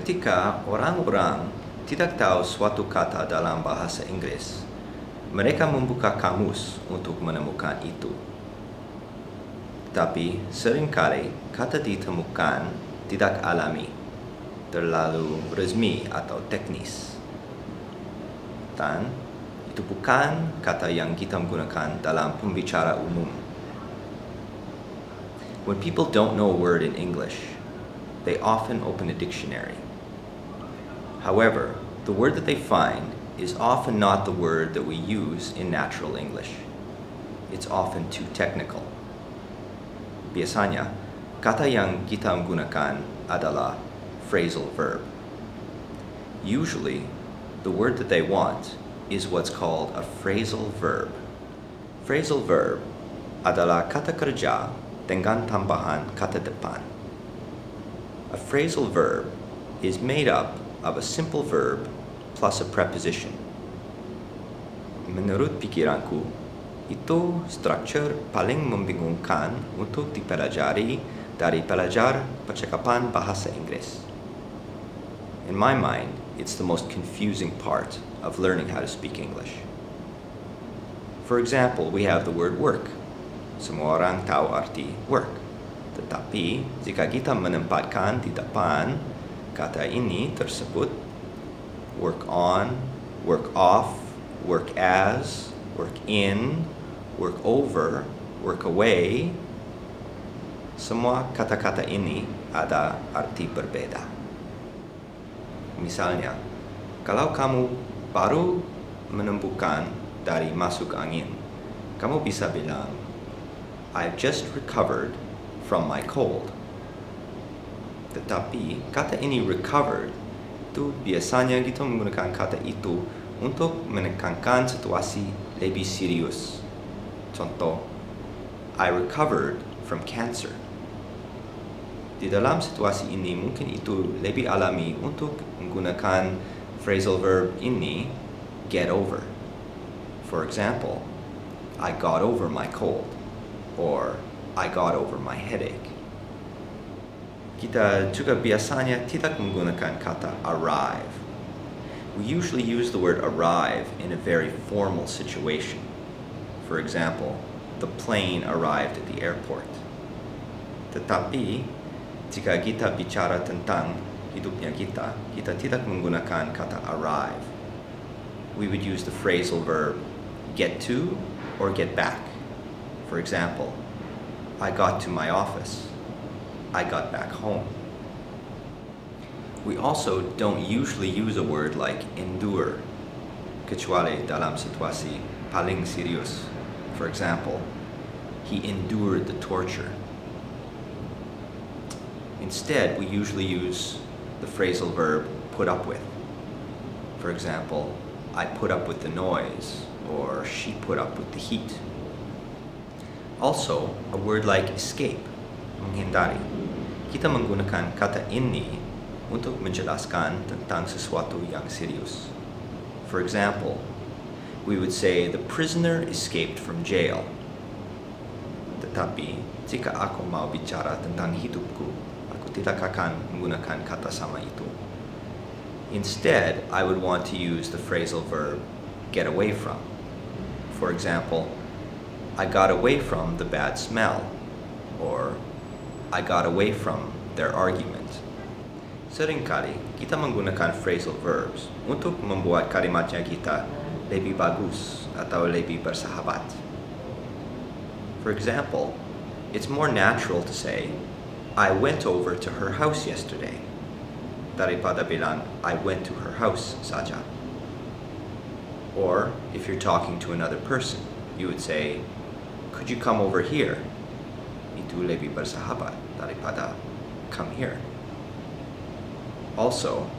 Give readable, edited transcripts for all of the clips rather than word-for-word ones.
Ketika orang-orang tidak tahu suatu kata dalam bahasa Inggris, mereka membuka kamus untuk menemukan itu. Tapi seringkali kata ditemukan tidak alami, terlalu resmi atau teknis. Dan itu bukan kata yang kita gunakan dalam pembicara umum. When people don't know a word in English, they often open a dictionary. However, the word that they find is often not the word that we use in natural English. It's often too technical. Biasanya, kata yang kita gunakan adalah phrasal verb. Usually, the word that they want is what's called a phrasal verb. Phrasal verb adalah kata kerja dengan tambahan kata depan. A phrasal verb is made up of a simple verb plus a preposition. Menurut pikiranku, itu struktur paling membingungkan untuk dipelajari dari pelajar percakapan bahasa Inggris. In my mind, it's the most confusing part of learning how to speak English. For example, we have the word work. Semua orang tahu arti work. Tetapi, jika kita menempatkan di depan kata ini tersebut, work on, work off, work as, work in, work over, work away, semua kata-kata ini ada arti berbeda. Misalnya, kalau kamu baru menemukan dari masuk angin, kamu bisa bilang, I've just recovered from my cold. Tetapi kata ini recovered itu biasanya kita menggunakan kata itu untuk menekankan situasi lebih serius. Contoh, I recovered from cancer. Di dalam situasi ini mungkin itu lebih alami untuk menggunakan phrasal verb ini get over. For example, I got over my cold or I got over my headache. Kita juga biasanya tidak menggunakan kata arrive. We usually use the word arrive in a very formal situation. For example, the plane arrived at the airport. Tetapi, jika kita bicara tentang hidupnya kita tidak menggunakan kata arrive. We would use the phrasal verb get to or get back. For example, I got to my office. I got back home. We also don't usually use a word like endure, kecuali dalam situasi paling serius. For example, he endured the torture. Instead, we usually use the phrasal verb put up with. For example, I put up with the noise, or she put up with the heat. Also, a word like escape, menghindari. Kita menggunakan kata ini untuk menjelaskan tentang sesuatu yang serius. For example, we would say the prisoner escaped from jail. Tetapi, jika aku mau bicara tentang hidupku, aku tidak akan menggunakan kata sama itu. Instead, I would want to use the phrasal verb get away from. For example, I got away from the bad smell, or I got away from their argument. Seringkali kita menggunakan phrasal verbs untuk membuat kalimatnya kita lebih bagus atau lebih bersahabat. For example, it's more natural to say, I went over to her house yesterday, daripada bilang, I went to her house saja. Or, if you're talking to another person, you would say, could you come over here? Itu lebih bersahabat daripada come here. Also,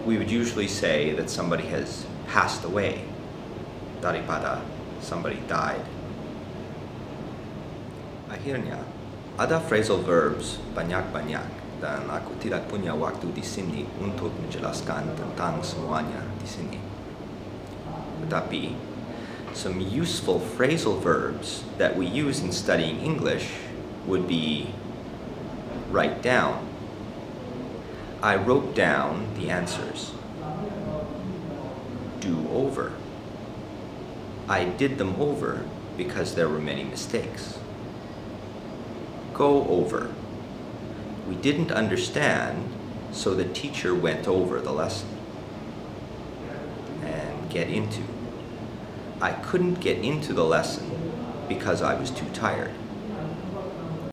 we would usually say that somebody has passed away daripada somebody died. Akhirnya, ada phrasal verbs banyak-banyak dan aku tidak punya waktu di sini untuk menjelaskan tentang semuanya di sini. Tetapi, some useful phrasal verbs that we use in studying English would be write down. I wrote down the answers. Do over. I did them over because there were many mistakes. Go over. We didn't understand, so the teacher went over the lesson. And get into. I couldn't get into the lesson because I was too tired.